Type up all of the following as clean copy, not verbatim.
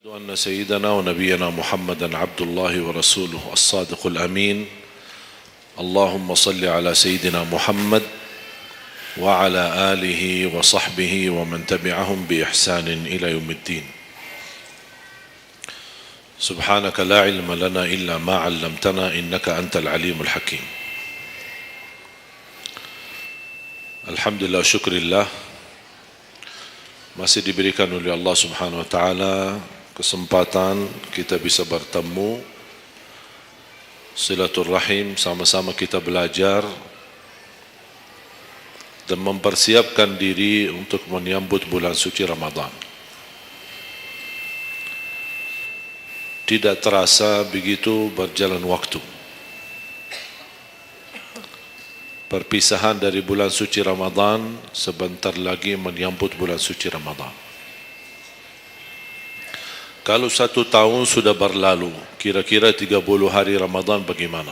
أن سيدنا ونبينا محمدا عبد الله ورسوله الصادق الأمين. اللهم صل على سيدنا محمد وعلى آله وصحبه ومن تبعهم بإحسان إلى يوم الدين. سبحانك لا علم لنا إلا ما علمتنا إنك أنت العليم الحكيم. Alhamdulillah, syukurillah, masih diberikan oleh Allah Subhanahu wa taala kesempatan kita bisa bertemu, silaturahim, sama-sama kita belajar dan mempersiapkan diri untuk menyambut bulan suci Ramadan. Tidak terasa begitu berjalan waktu. Perpisahan dari bulan suci Ramadan, sebentar lagi menyambut bulan suci Ramadan. Kalau 1 tahun sudah berlalu, kira-kira 30 hari Ramadan bagaimana?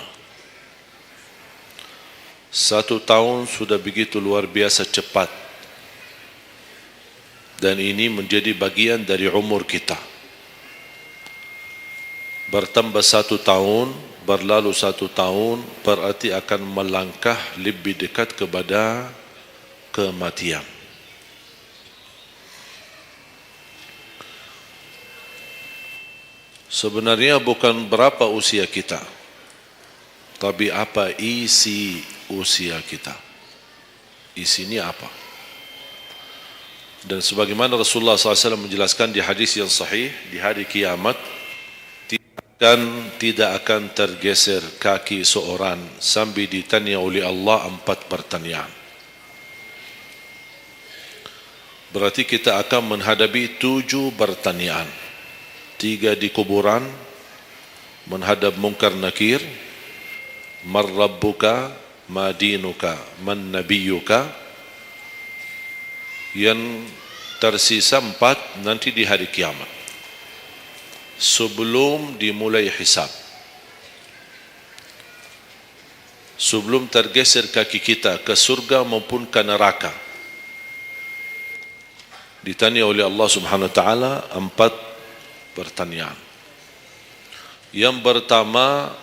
1 tahun sudah begitu luar biasa cepat. Dan ini menjadi bagian dari umur kita. Bertambah 1 tahun, berlalu 1 tahun, berarti akan melangkah lebih dekat kepada kematian. Sebenarnya bukan berapa usia kita, tapi apa isi usia kita. Isinya apa? Dan sebagaimana Rasulullah SAW menjelaskan di hadis yang sahih, di hari kiamat tidak akan tergeser kaki seorang sambil ditanya oleh Allah 4 pertanyaan. Berarti kita akan menghadapi 7 pertanyaan. 3 di kuburan, menghadap munkar nakir, man rabbuka, ma dinuka, man nabiyuka. Yang tersisa 4 nanti di hari kiamat, sebelum dimulai hisab, sebelum tergeser kaki kita ke surga maupun ke neraka, ditanya oleh Allah Subhanahu wa taala 4 pertanyaan. Yang pertama,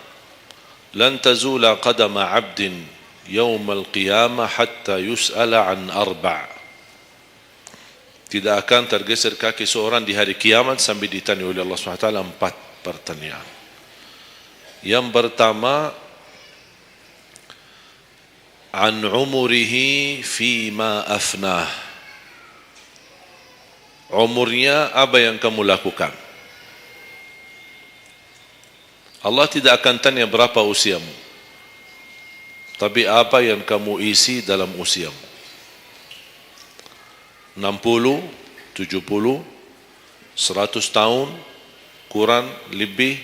lan tazula qadama 'abdin yaumal qiyamah hatta yus'ala an 4. Tidak akan tergeser kaki seorang di hari kiamat sambil ditanya oleh Allah Subhanahu wa taala 4 pertanyaan. Yang pertama, an umurihi fima afnah. Umurnya apa yang kamu lakukan? Allah tidak akan tanya berapa usiamu, tapi apa yang kamu isi dalam usiamu. 60, 70, 100 tahun, kurang, lebih,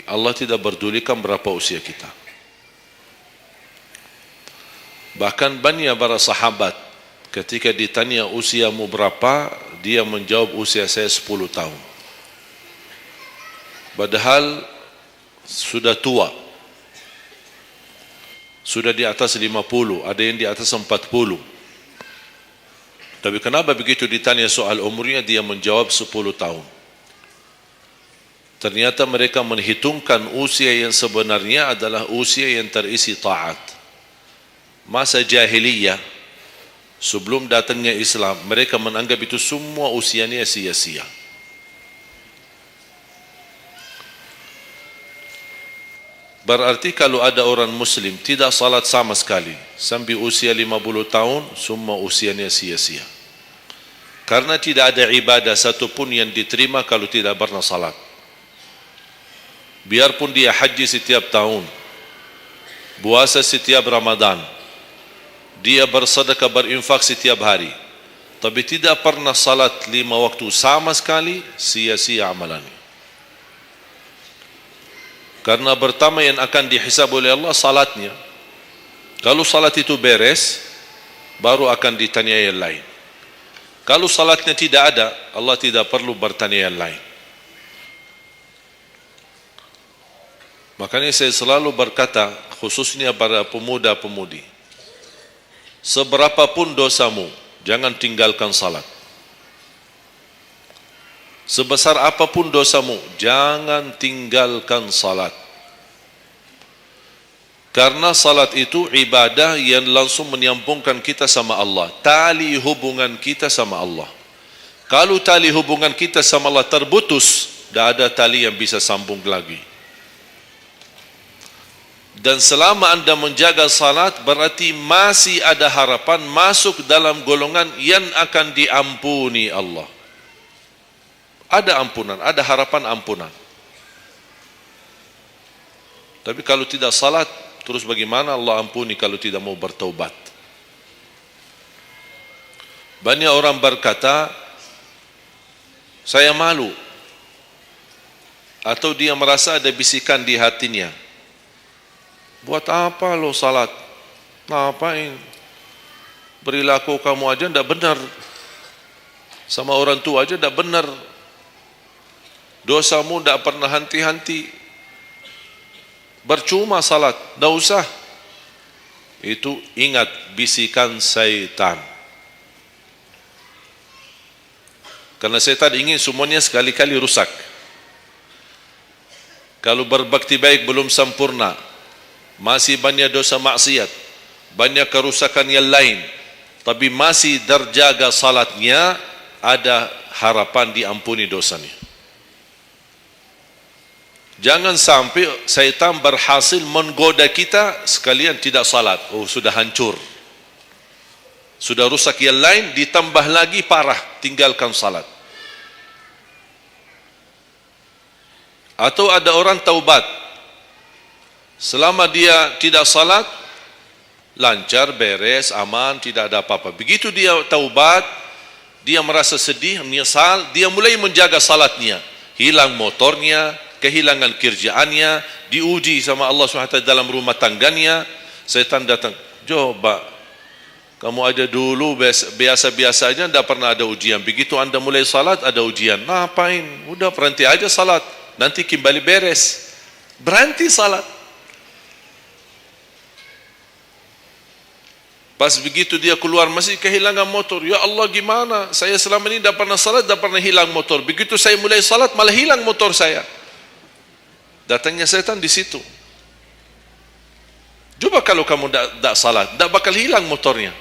Allah tidak berdulikan berapa usia kita. Bahkan banyak para sahabat ketika ditanya usiamu berapa, dia menjawab usia saya 10 tahun. Padahal sudah tua, sudah di atas 50, ada yang di atas 40. Tapi kenapa begitu ditanya soal umurnya dia menjawab 10 tahun? Ternyata mereka menghitungkan usia yang sebenarnya adalah usia yang terisi taat. Masa jahiliyah, sebelum datangnya Islam, mereka menganggap itu semua usianya sia-sia. Berarti kalau ada orang muslim tidak salat sama sekali sampai usia 50 tahun, semua usianya sia-sia. Karena tidak ada ibadah satupun yang diterima kalau tidak pernah salat. Biarpun dia haji setiap tahun, puasa setiap Ramadan, dia bersedekah berinfak setiap hari, tapi tidak pernah salat 5 waktu sama sekali, sia-sia amalannya. Karena pertama yang akan dihisab oleh Allah salatnya. Kalau salat itu beres, baru akan ditanya yang lain. Kalau salatnya tidak ada, Allah tidak perlu bertanya yang lain. Makanya saya selalu berkata, khususnya para pemuda-pemudi, seberapapun dosamu, jangan tinggalkan salat. Sebesar apapun dosamu, jangan tinggalkan salat. Karena salat itu ibadah yang langsung menyambungkan kita sama Allah. Tali hubungan kita sama Allah. Kalau tali hubungan kita sama Allah terputus, tidak ada tali yang bisa sambung lagi. Dan selama anda menjaga salat, berarti masih ada harapan masuk dalam golongan yang akan diampuni Allah. Ada ampunan, ada harapan ampunan. Tapi kalau tidak salat, terus bagaimana Allah ampuni kalau tidak mau bertaubat? Banyak orang berkata, saya malu. Atau dia merasa ada bisikan di hatinya. Buat apa lo salat? Ngapain? Perilaku kamu aja tidak benar. Sama orang tua aja tidak benar. Dosamu tidak pernah henti-henti. Bercuma salat, tidak usah. Itu ingat bisikan syaitan. Karena syaitan ingin semuanya sekali-kali rusak. Kalau berbakti baik belum sempurna, masih banyak dosa maksiat, banyak kerusakan yang lain, tapi masih terjaga salatnya, ada harapan diampuni dosanya. Jangan sampai syaitan berhasil menggoda kita sekalian tidak salat. Oh, sudah hancur, sudah rusak yang lain, ditambah lagi parah, tinggalkan salat. Atau ada orang taubat, selama dia tidak salat, lancar, beres, aman, tidak ada apa-apa. Begitu dia taubat, dia merasa sedih, menyesal, dia mulai menjaga salatnya. Hilang motornya, kehilangan kerjaannya, diuji sama Allah SWT dalam rumah tangganya. Setan datang, coba kamu aja dulu biasa-biasa aja, tidak pernah ada ujian. Begitu anda mulai salat, ada ujian. Ngapain? Udah berhenti aja salat, nanti kembali beres. Berhenti salat. Pas begitu dia keluar masih kehilangan motor. Ya Allah, gimana? Saya selama ini tidak pernah salat, tidak pernah hilang motor. Begitu saya mulai salat, malah hilang motor saya. Datangnya setan di situ. Coba kalau kamu tidak salat, tidak bakal hilang motornya.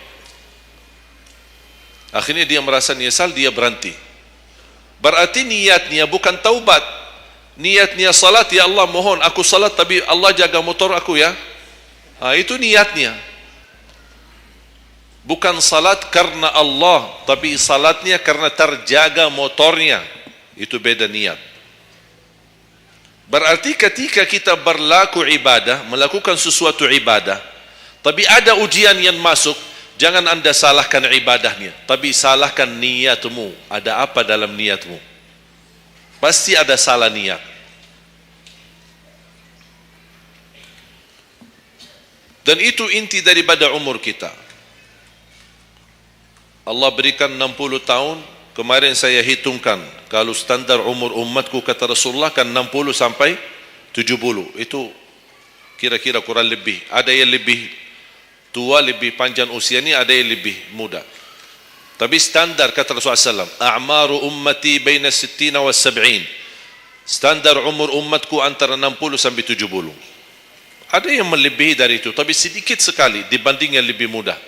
Akhirnya dia merasa nyesal, dia berhenti. Berarti niatnya bukan taubat. Niatnya salat, ya Allah mohon aku salat tapi Allah jaga motor aku ya. Itu niatnya. Bukan salat karena Allah, tapi salatnya karena terjaga motornya. Itu beda niat. Berarti ketika kita berlaku ibadah, melakukan sesuatu ibadah, tapi ada ujian yang masuk, jangan anda salahkan ibadahnya, tapi salahkan niatmu. Ada apa dalam niatmu? Pasti ada salah niat. Dan itu inti daripada umur kita. Allah berikan 60 tahun. Kemarin saya hitungkan, kalau standar umur umatku kata Rasulullah kan 60 sampai 70. Itu kira-kira kurang lebih. Ada yang lebih tua, lebih panjang usianya, ada yang lebih muda. Tapi standar kata Rasulullah SAW, a'maru ummati baina 60 wa 70. Standar umur umatku antara 60 sampai 70. Ada yang melebihi dari itu, tapi sedikit sekali dibanding yang lebih muda.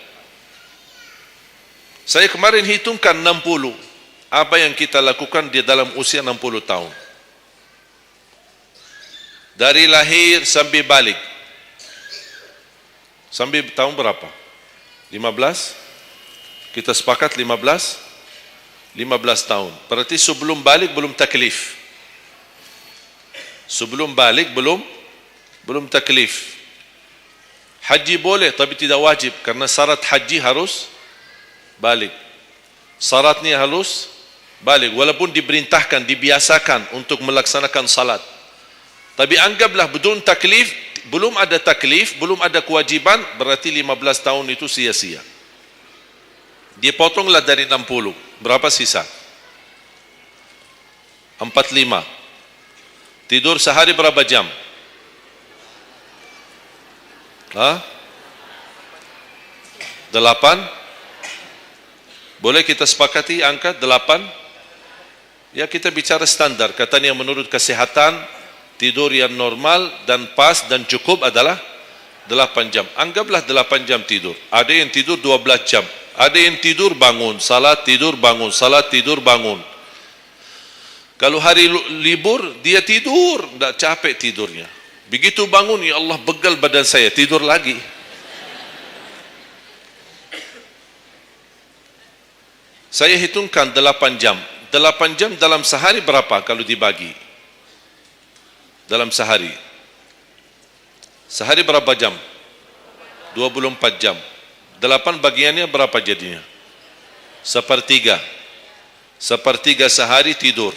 Saya kemarin hitungkan 60. Apa yang kita lakukan di dalam usia 60 tahun. Dari lahir sampai balik. Sampai tahun berapa? 15? Kita sepakat 15? 15 tahun. Berarti sebelum balik belum taklif. Sebelum balik belum taklif. Haji boleh tapi tidak wajib, karena syarat haji harus balik. Syaratnya harus balik, walaupun diperintahkan, dibiasakan untuk melaksanakan salat. Tapi anggaplah bedun taklif, belum ada taklif, belum ada kewajiban, berarti 15 tahun itu sia-sia. Dipotonglah dari 60. Berapa sisa? 45. Tidur sehari berapa jam? Hah? 8? Boleh kita sepakati angka 8? Ya kita bicara standar. Katanya menurut kesehatan, tidur yang normal dan pas dan cukup adalah 8 jam. Anggaplah 8 jam tidur. Ada yang tidur 12 jam. Ada yang tidur bangun, salat tidur bangun, salat tidur bangun. Kalau hari libur, dia tidur, tak capek tidurnya. Begitu bangun, ya Allah begal badan saya, tidur lagi. Saya hitungkan 8 jam. 8 jam dalam sehari berapa kalau dibagi? Dalam sehari. Sehari berapa jam? 24 jam. 8 bagiannya berapa jadinya? Sepertiga. Sepertiga sehari tidur.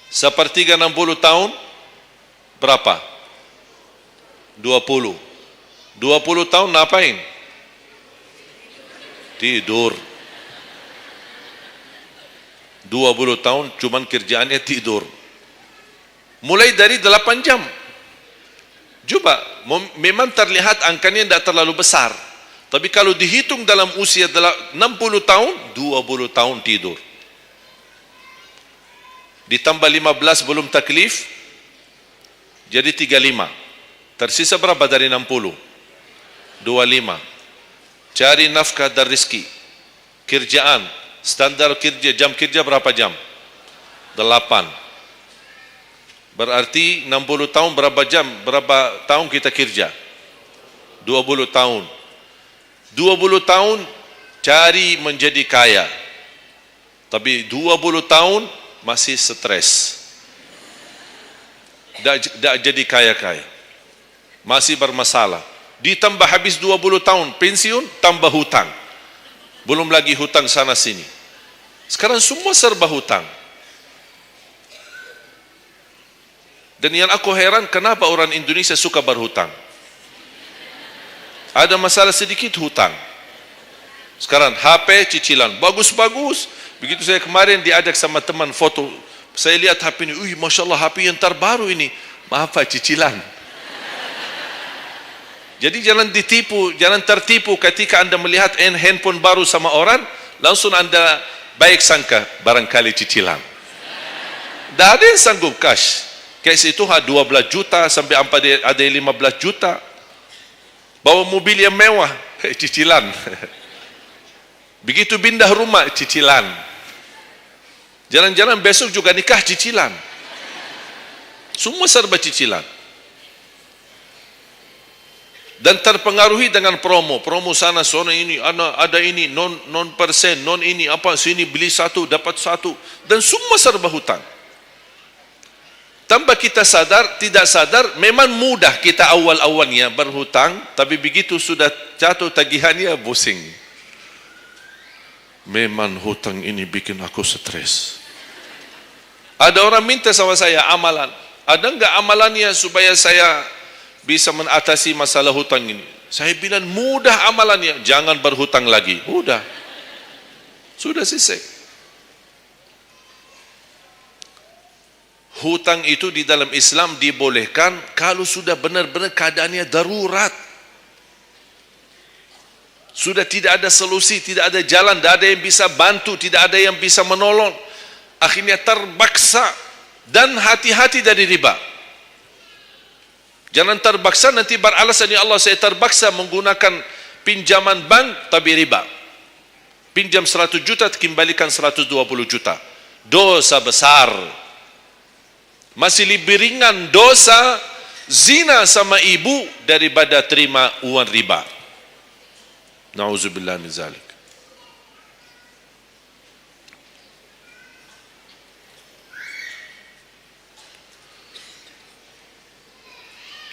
Sepertiga 60 tahun berapa? 20. 20 tahun ngapain? Tidur. 20 tahun cuman kerjaannya tidur. Mulai dari 8 jam. Coba, memang terlihat angkanya tidak terlalu besar. Tapi kalau dihitung dalam usia 60 tahun, 20 tahun tidur. Ditambah 15 belum taklif, jadi 35. Tersisa berapa dari 60? 25. Cari nafkah dan rezeki. Kerjaan, standar kerja, jam kerja berapa jam? 8. Berarti 60 tahun berapa jam? Berapa tahun kita kerja? 20 tahun. 20 tahun cari menjadi kaya. Tapi 20 tahun masih stres. Tak jadi kaya-kaya. Masih bermasalah. Ditambah habis 20 tahun pensiun, tambah hutang. Belum lagi hutang sana sini. Sekarang semua serba hutang. Dan yang aku heran, kenapa orang Indonesia suka berhutang? Ada masalah sedikit hutang. Sekarang HP cicilan bagus-bagus. Begitu saya kemarin diajak sama teman foto, saya lihat HP ini, Masya Allah HP yang terbaru ini. Maaf Pak, cicilan. Jadi jangan ditipu, jangan tertipu ketika anda melihat handphone baru sama orang, langsung anda baik sangka barangkali cicilan. Tak ada yang sanggup cash. Cash itu 12 juta sampai ada 15 juta. Bawa mobil yang mewah, cicilan. Begitu pindah rumah, cicilan. Jalan-jalan besok juga nikah, cicilan. Semua serba cicilan. Dan terpengaruhi dengan promo. Promo sana, sana ini, ada ini, non persen, non ini, apa, sini beli satu, dapat satu. Dan semua serba hutang. Tanpa kita sadar, tidak sadar, memang mudah kita awal-awalnya berhutang, tapi begitu sudah jatuh tagihannya, pusing. Memang hutang ini bikin aku stres. Ada orang minta sama saya amalan. Ada enggak amalannya supaya saya bisa mengatasi masalah hutang ini? Saya bilang mudah amalannya, jangan berhutang lagi. Mudah. Sudah selesai. Hutang itu di dalam Islam dibolehkan kalau sudah benar-benar keadaannya darurat. Sudah tidak ada solusi, tidak ada jalan, tidak ada yang bisa bantu, tidak ada yang bisa menolong. Akhirnya terpaksa, dan hati-hati dari riba. Jangan terpaksa nanti beralasan, ya Allah saya terpaksa menggunakan pinjaman bank tapi riba. Pinjam 100 juta, kembalikan 120 juta. Dosa besar. Masih lebih ringan dosa zina sama ibu daripada terima uang riba. Nauzubillah min zalik.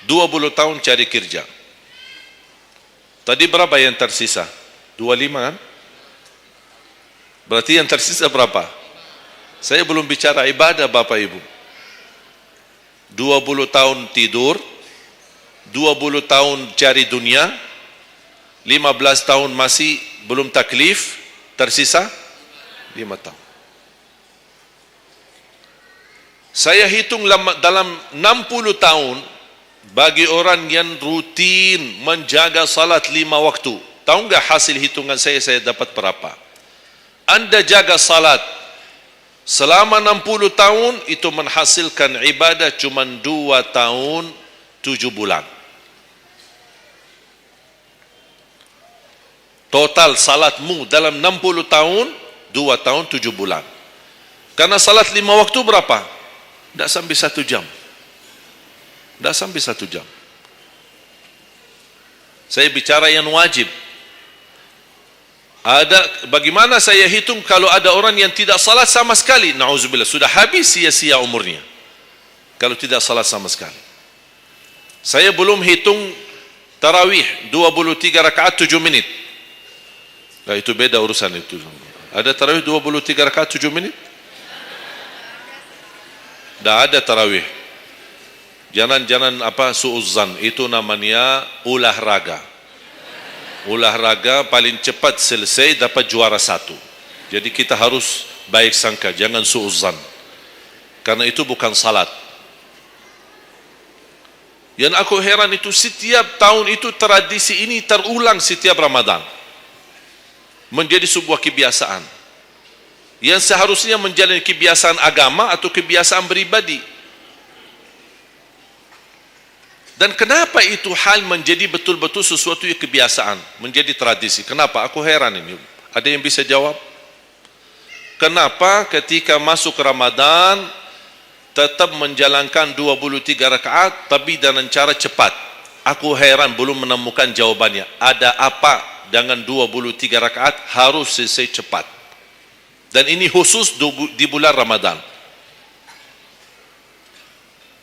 Dua 20 tahun cari kerja. Tadi berapa yang tersisa? 25 kan? Berarti yang tersisa berapa? Saya belum bicara ibadah Bapak Ibu. 20 tahun tidur, 20 tahun cari dunia, 15 tahun masih belum taklif, tersisa 5 tahun. Saya hitung dalam 60 tahun, bagi orang yang rutin menjaga salat 5 waktu, tahu enggak hasil hitungan saya dapat berapa? Anda jaga salat Selama 60 tahun itu menghasilkan ibadah cuma 2 tahun 7 bulan. Total salatmu dalam 60 tahun 2 tahun 7 bulan. Karena salat 5 waktu berapa? Tidak sampai 1 jam. Tidak sampai 1 jam. Saya bicara yang wajib. Bagaimana saya hitung kalau ada orang yang tidak salat sama sekali? Na'udzubillah, sudah habis sia-sia umurnya kalau tidak salat sama sekali. Saya belum hitung tarawih 23 rakaat 7 menit. Nah, itu beda urusan itu. Ada tarawih 23 rakaat 7 menit? Tidak ada tarawih. Jangan su'uzzan, itu namanya olahraga. Olahraga paling cepat selesai dapat juara 1. Jadi kita harus baik sangka, jangan su'uzzan, karena itu bukan salat. Yang aku heran itu setiap tahun itu tradisi ini terulang setiap Ramadan, menjadi sebuah kebiasaan yang seharusnya menjalani kebiasaan agama atau kebiasaan beribadi. Dan kenapa itu hal menjadi betul-betul sesuatu yang kebiasaan, menjadi tradisi? Kenapa? Aku heran ini. Ada yang bisa jawab? Kenapa ketika masuk Ramadan tetap menjalankan 23 rakaat tapi dengan cara cepat? Aku heran belum menemukan jawabannya. Ada apa dengan 23 rakaat harus selesai cepat? Dan ini khusus di bulan Ramadan.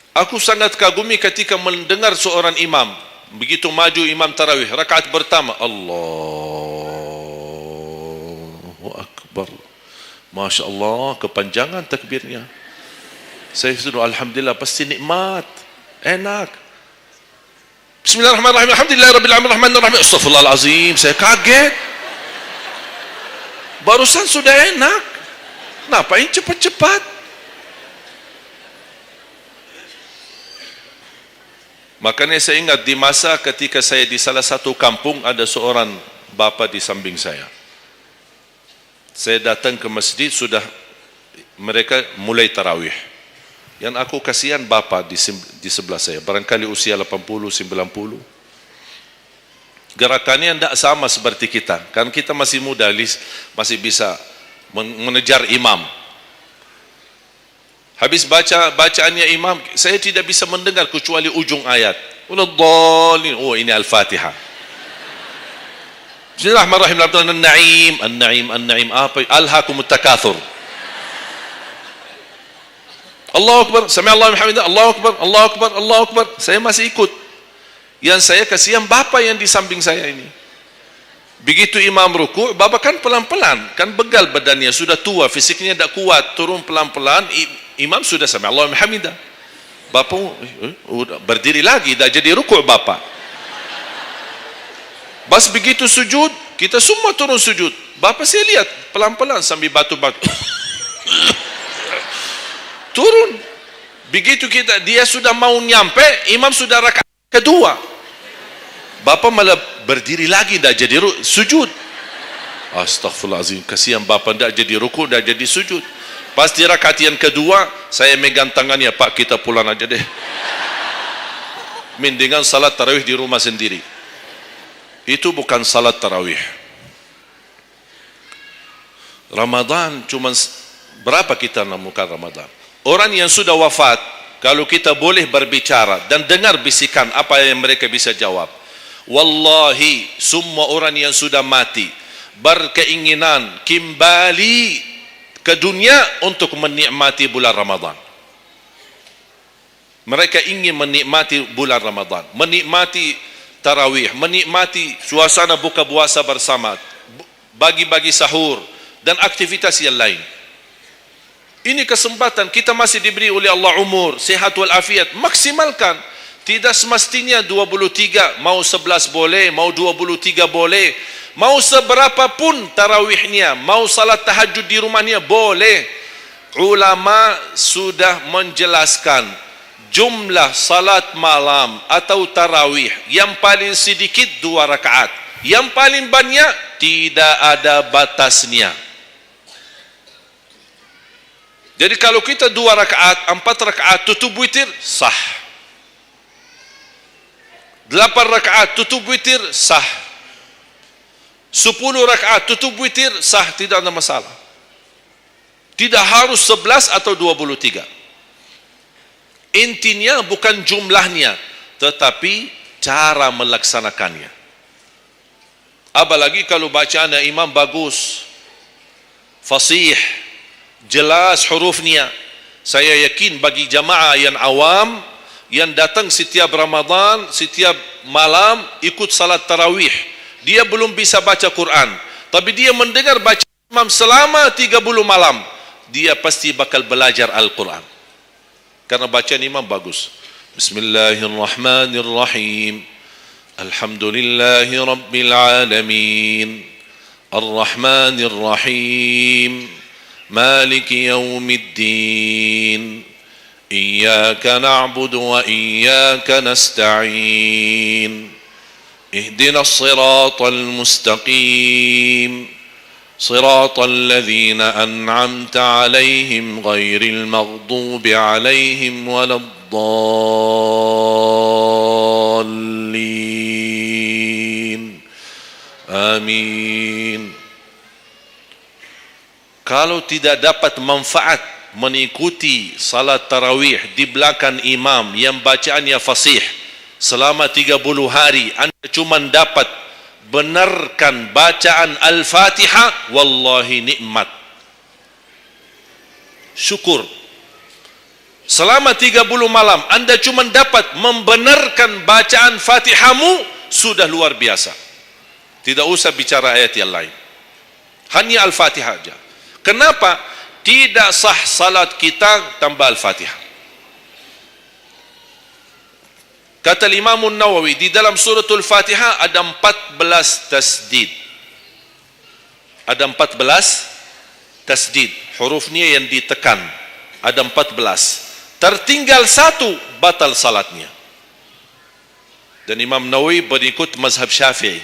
Aku sangat kagumi ketika mendengar seorang imam, begitu maju imam tarawih, rakaat pertama, Allahu Akbar. Masya Allah, kepanjangan takbirnya. Saya sudah alhamdulillah, pasti nikmat, enak. Bismillahirrahmanirrahim, alhamdulillah rabbil alamin, rahmanirrahim. Astaghfirullahalazim, saya kaget. Barusan sudah enak. Ngapain cepat-cepat? Makanya saya ingat di masa ketika saya di salah satu kampung, ada seorang bapa di samping saya. Saya datang ke masjid, sudah mereka mulai tarawih. Yang aku kasihan bapa di sebelah saya, barangkali usia 80, 90. Gerakannya tidak sama seperti kita. Kan kita masih muda, masih bisa mengejar imam. Habis bacaannya imam, saya tidak bisa mendengar kecuali ujung ayat. Oh, ini Al-Fatihah. Bismillahirrahmanirrahim. An-Na'im. Apa? Alhaakumut takatsur. Allahu Akbar. Sami'allahu liman hamidah. Allahu Akbar. Allahu Akbar. Allahu Akbar. Saya masih ikut. Yang saya kasihan bapa yang di samping saya ini. Begitu imam ruku', bapa kan pelan-pelan, kan begal badannya, sudah tua, fisiknya tidak kuat, turun pelan-pelan. Imam sudah sami'allahu liman hamidah. Bapa berdiri lagi, dah jadi rukuk bapa. Bas begitu sujud, kita semua turun sujud. Bapa saya lihat pelan-pelan sambil batu-batu. Turun. Begitu dia sudah mau nyampe, imam sudah rakaat kedua. Bapa malah berdiri lagi, dah jadi sujud. Astaghfirullahalazim, kasihan bapa, dah jadi rukuk, dah jadi sujud. Pas di rakaat yang kedua, saya megang tangannya, Pak, kita pulang aja deh. Mendingan salat tarawih di rumah sendiri. Itu bukan salat tarawih. Ramadan cuma berapa kita menemukan Ramadan? Orang yang sudah wafat, kalau kita boleh berbicara dan dengar bisikan, apa yang mereka bisa jawab? Wallahi, semua orang yang sudah mati berkeinginan kembali ke dunia untuk menikmati bulan Ramadan. Mereka ingin menikmati bulan Ramadan, menikmati tarawih, menikmati suasana buka puasa bersama, bagi-bagi sahur dan aktivitas yang lain. Ini kesempatan, kita masih diberi oleh Allah umur, sehat walafiat, maksimalkan. Tidak semestinya 23, mau 11 boleh, mau 23 boleh, mau seberapa pun tarawihnya, mau salat tahajud di rumahnya boleh. Ulama sudah menjelaskan jumlah salat malam atau tarawih yang paling sedikit 2 rakaat, yang paling banyak tidak ada batasnya. Jadi kalau kita 2 rakaat, 4 rakaat tutup witir, sah. 8 rakaat tutup witir, sah. 10 rakaat tutup witir, sah, tidak ada masalah. Tidak harus 11 atau 23. Intinya bukan jumlahnya, tetapi cara melaksanakannya. Apalagi kalau bacaannya imam bagus, fasih, jelas hurufnya. Saya yakin bagi jamaah yang awam, yang datang setiap Ramadan, setiap malam ikut salat tarawih, dia belum bisa baca Quran, tapi dia mendengar baca imam selama 30 malam, dia pasti bakal belajar Al-Quran karena bacaan imam bagus. Bismillahirrahmanirrahim. Alhamdulillahi rabbil alamin. Ar-Rahmanir-Rahim. Maliki yaumiddin. Iyyaka na'budu wa iyyaka nasta'in. Ihdinas siratal mustaqim. Siratal ladzina an'amta 'alaihim ghairil maghdubi 'alaihim waladdallin. Amin. Kalau tidak dapat manfaat mengikuti salat tarawih di belakang imam yang bacaannya fasih selama 30 hari, anda cuma dapat benarkan bacaan Al-Fatihah, wallahi nikmat, syukur. Selama 30 malam anda cuma dapat membenarkan bacaan Fatihahmu, sudah luar biasa. Tidak usah bicara ayat yang lain, hanya Al-Fatihah saja. Kenapa tidak sah salat kita tanpa Al-Fatihah? Kata Imam Nawawi, di dalam suratul Fatihah ada 14 tasdid. Ada 14 tasdid, hurufnya yang ditekan. Ada 14. Tertinggal 1, batal salatnya. Dan Imam Nawawi berikut mazhab Syafi'i.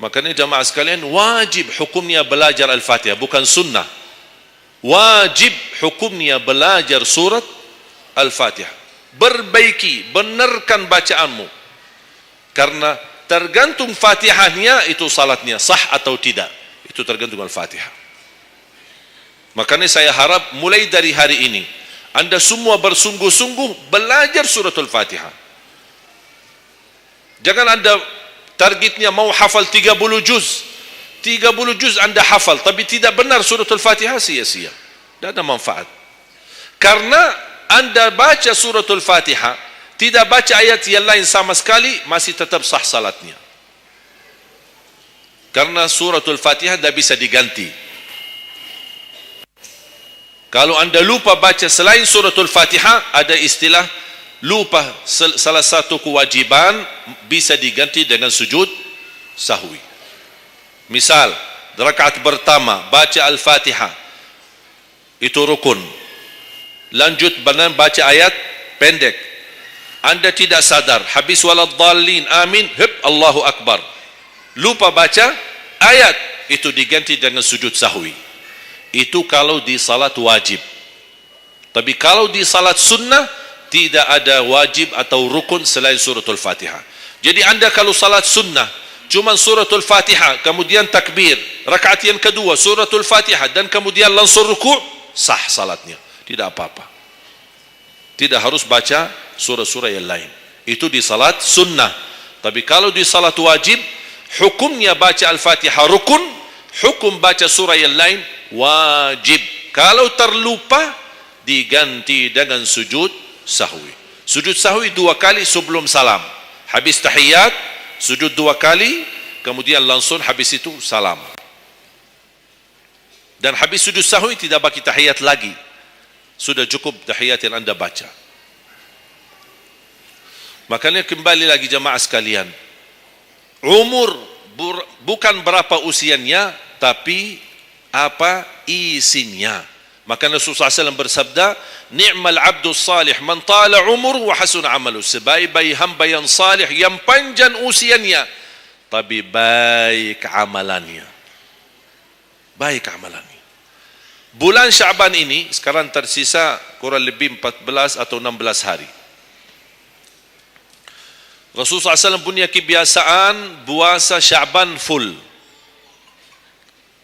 Makanya jamaah sekalian, wajib hukumnya belajar Al-Fatihah, bukan sunnah. Wajib hukumnya belajar surat Al-Fatihah. Perbaiki, benarkan bacaanmu, karena tergantung Fatihahnya itu salatnya sah atau tidak, itu tergantung Al-Fatihah. Makanya saya harap mulai dari hari ini anda semua bersungguh-sungguh belajar suratul Fatihah. Jangan anda targetnya mau hafal 30 juz. 30 juz anda hafal tapi tidak benar suratul Fatihah, sia-sia, tidak ada manfaat. Karena anda baca suratul Fatihah, tidak baca ayat yang lain sama sekali, masih tetap sah salatnya. Karena suratul Fatihah tidak bisa diganti. Kalau anda lupa baca selain suratul Fatihah, ada istilah lupa salah satu kewajiban, bisa diganti dengan sujud sahwi. Misal, rakaat pertama baca Al-Fatihah, itu rukun. Lanjut baca ayat pendek, anda tidak sadar, habis waladdallin amin, Allahu Akbar, lupa baca ayat, itu diganti dengan sujud sahwi. Itu kalau di salat wajib. Tapi kalau di salat sunnah, tidak ada wajib atau rukun selain suratul Fatihah. Jadi anda kalau salat sunnah cuma suratul Fatihah, kemudian takbir, rakaat yang kedua suratul Fatihah, dan kemudian langsung ruku', sah salatnya, tidak apa-apa. Tidak harus baca surah-surah yang lain. Itu di salat sunnah. Tapi kalau di salat wajib, hukumnya baca Al-Fatihah rukun, hukum baca surah yang lain wajib. Kalau terlupa, diganti dengan sujud sahwi. Sujud sahwi 2 kali sebelum salam. Habis tahiyat, sujud 2 kali, kemudian langsung habis itu salam. Dan habis sujud sahwi tidak bagi tahiyat lagi. Sudah cukup tahiyat yang anda baca. Makanya kembali lagi jamaah sekalian, umur bukan berapa usianya, tapi apa isinya. Makanya Rasulullah SAW bersabda, ni'mal abdus salih man tala umur wa hasun amalu. Sebaik-baik hamba yang salih, yang panjang usianya, tapi baik amalannya. Baik amalannya. Bulan Syaban ini sekarang tersisa kurang lebih 14 atau 16 hari. Rasulullah SAW punya kebiasaan puasa Syaban full.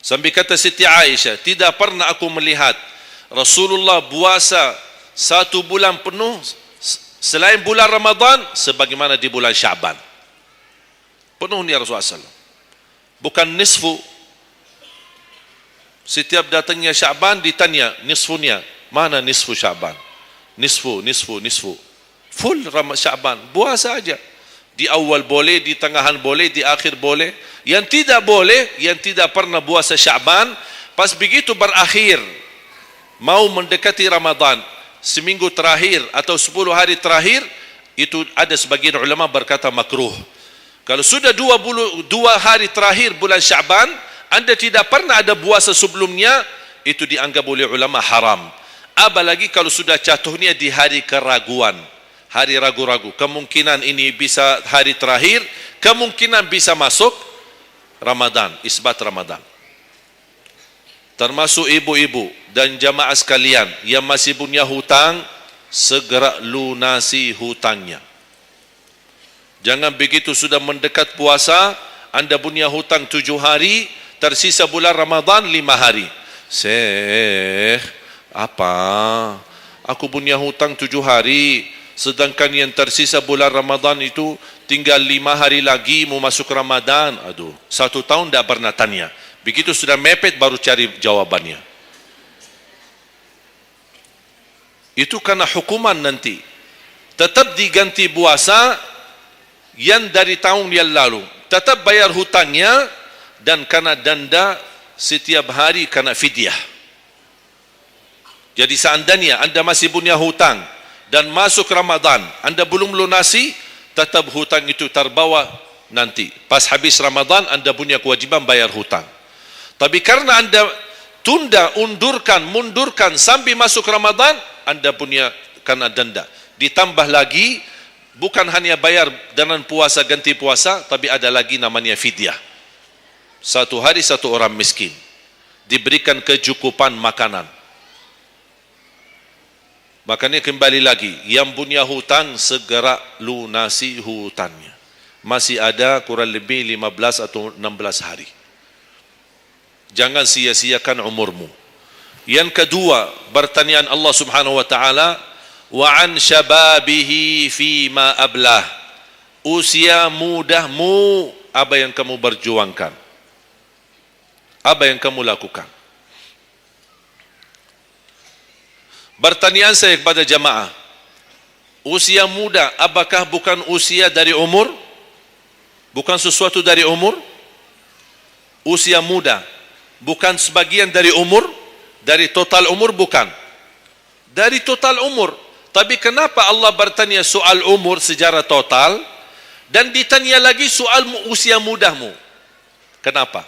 Sampai kata Siti Aisyah, tidak pernah aku melihat Rasulullah puasa satu bulan penuh selain bulan Ramadan sebagaimana di bulan Syaban. Penuhnya Rasulullah SAW. Bukan nisfu. Setiap datangnya Syaban ditanya nisfunya, mana nisfu Syaban? Nisfu. Full Syaban, puasa saja. Di awal boleh, di tengahan boleh, di akhir boleh. Yang tidak boleh, yang tidak pernah puasa Syaban, pas begitu berakhir, mau mendekati Ramadan, seminggu terakhir atau 10 hari terakhir, itu ada sebagian ulama berkata makruh. Kalau sudah 2 hari terakhir bulan Syaban, Anda tidak pernah ada puasa sebelumnya, itu dianggap oleh ulama haram. Apalagi kalau sudah jatuhnya di hari keraguan, hari ragu-ragu, kemungkinan ini bisa hari terakhir, kemungkinan bisa masuk Ramadan, isbat Ramadan. Termasuk ibu-ibu dan jamaah sekalian yang masih punya hutang, segera lunasi hutangnya. Jangan begitu sudah mendekat puasa, Anda punya hutang 7 hari, tersisa bulan Ramadan 5 hari. Syekh, apa? Aku punya hutang 7 hari, sedangkan yang tersisa bulan Ramadan itu tinggal 5 hari lagi mau masuk Ramadan. Aduh, 1 tahun tidak pernah tanya. Begitu sudah mepet baru cari jawabannya. Itu karena hukuman nanti. Tetap diganti puasa yang dari tahun yang lalu. Tetap bayar hutangnya dan kena denda setiap hari kena fidyah. Jadi seandainya Anda masih punya hutang dan masuk Ramadan, Anda belum lunasi, tetap hutang itu terbawa nanti. Pas habis Ramadan, Anda punya kewajiban bayar hutang. Tapi karena Anda mundurkan sampai masuk Ramadan, Anda punya kena denda. Ditambah lagi, bukan hanya bayar dengan puasa ganti puasa, tapi ada lagi namanya fidyah. 1 hari 1 orang miskin diberikan kecukupan makanan. Makanya kembali lagi, yang punya hutang segera lunasi hutangnya. Masih ada kurang lebih 15 atau 16 hari. Jangan sia-siakan umurmu. Yang kedua, pertanyaan Allah Subhanahu wa taala, wa an syababihi fima ablah. Usia mudahmu, apa yang kamu berjuangkan? Apa yang kamu lakukan? Pertanyaan saya kepada jamaah, usia muda apakah bukan usia dari umur? Bukan sesuatu dari umur? Usia muda bukan sebagian dari umur? Dari total umur? Bukan. Dari total umur. Tapi kenapa Allah bertanya soal umur secara total dan ditanya lagi soal usia mudahmu? Kenapa?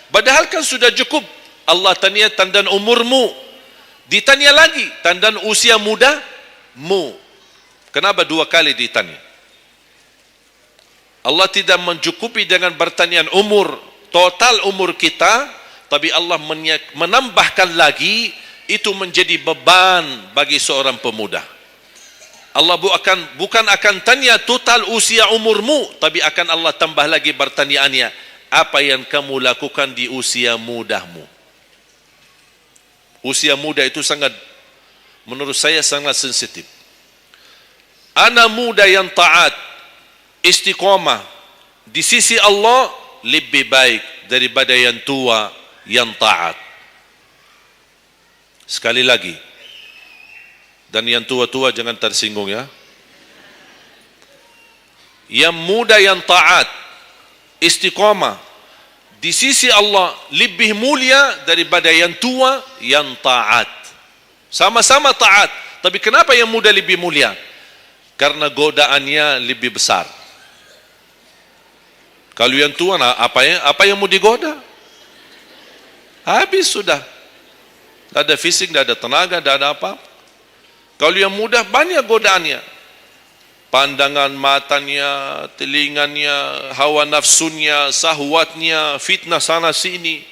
Padahal kan sudah cukup Allah tanya tentang umurmu, ditanya lagi tentang usia mudamu. Kenapa 2 kali ditanya? Allah tidak mencukupi dengan pertanyaan umur, total umur kita, tapi Allah menambahkan lagi, itu menjadi beban bagi seorang pemuda. Allah bukan akan tanya total usia umurmu, tapi akan Allah tambah lagi pertanyaannya, apa yang kamu lakukan di usia mudahmu? Usia muda itu menurut saya sangat sensitif. Anak muda yang taat, istiqamah di sisi Allah lebih baik daripada yang tua yang taat. Sekali lagi, dan yang tua-tua jangan tersinggung ya. Yang muda yang taat, istiqamah di sisi Allah lebih mulia daripada yang tua yang taat. Sama-sama taat, tapi kenapa yang muda lebih mulia? Karena godaannya lebih besar. Kalau yang tua, apa yang mau digoda? Habis sudah. Tidak ada fisik, tidak ada tenaga, tidak ada apa. Kalau yang muda banyak godaannya. Pandangan matanya, telinganya, hawa nafsunya, sahwatnya, fitnah sana sini.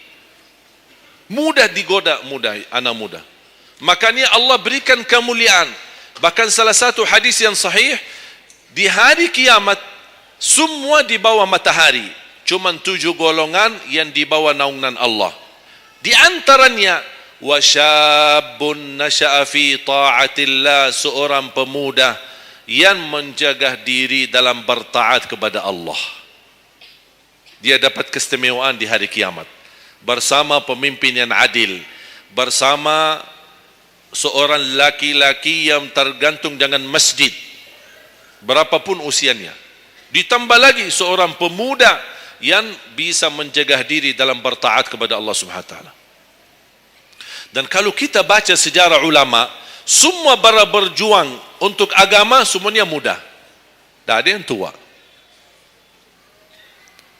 Mudah digoda anak muda. Makanya Allah berikan kemuliaan. Bahkan salah satu hadis yang sahih, di hari kiamat semua di bawah matahari, cuma 7 golongan yang di bawah naungan Allah. Di antaranya wasyabun nasya'a fi ta'atillah, seorang pemuda yang menjaga diri dalam bertaat kepada Allah. Dia dapat keistimewaan di hari kiamat bersama pemimpin yang adil, bersama seorang laki-laki yang tergantung dengan masjid berapapun usianya. Ditambah lagi seorang pemuda yang bisa menjaga diri dalam bertaat kepada Allah Subhanahu wa taala. Dan kalau kita baca sejarah ulama, semua para berjuang untuk agama semuanya muda. Tak ada yang tua.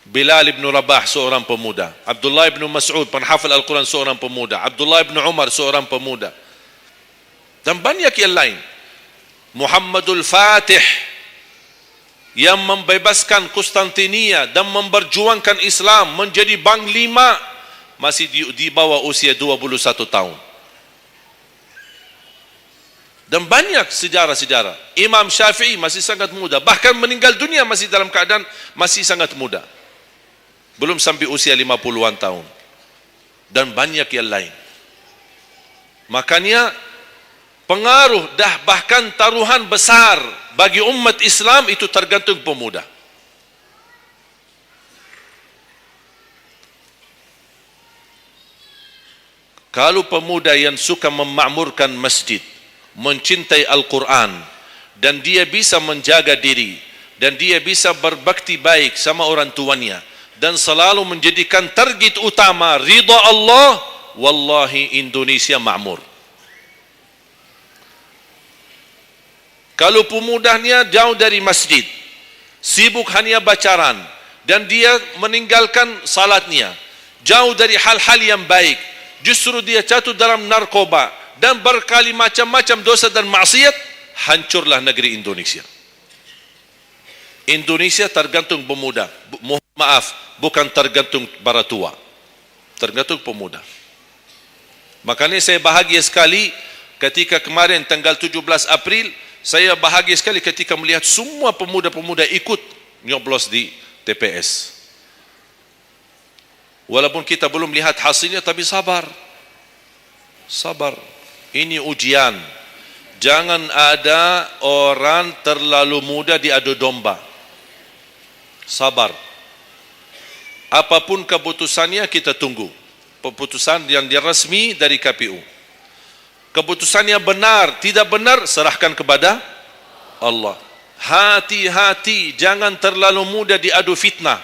Bilal ibn Rabah seorang pemuda, Abdullah ibn Mas'ud penghafal Al-Quran seorang pemuda, Abdullah ibn Umar seorang pemuda, dan banyak yang lain. Muhammadul Fatih yang membebaskan Konstantinia dan memperjuangkan Islam menjadi panglima, masih di bawah usia 21 tahun. Dan banyak sejarah-sejarah. Imam Syafi'i masih sangat muda, bahkan meninggal dunia masih dalam keadaan masih sangat muda, belum sampai usia 50-an tahun. Dan banyak yang lain. Makanya pengaruh bahkan taruhan besar bagi umat Islam itu tergantung pemuda. Kalau pemuda yang suka memakmurkan masjid, mencintai Al-Quran, dan dia bisa menjaga diri, dan dia bisa berbakti baik sama orang tuanya, dan selalu menjadikan target utama ridha Allah, wallahi Indonesia makmur. Kalau pemudanya jauh dari masjid, sibuk hanya bacaran, dan dia meninggalkan salatnya, jauh dari hal-hal yang baik, justru dia jatuh dalam narkoba dan berkali macam-macam dosa dan maksiat, hancurlah negeri Indonesia. Indonesia tergantung pemuda. Maaf, bukan tergantung para tua, tergantung pemuda. Makanya saya bahagia sekali ketika kemarin tanggal 17 April, saya bahagia sekali ketika melihat semua pemuda-pemuda ikut nyoblos di TPS. Walaupun kita belum lihat hasilnya, tapi sabar. Sabar. Ini ujian. Jangan ada orang terlalu muda diadu domba. Sabar. Apapun keputusannya kita tunggu. Keputusan yang resmi dari KPU. Keputusannya benar, tidak benar, serahkan kepada Allah. Hati-hati, jangan terlalu mudah diadu fitnah.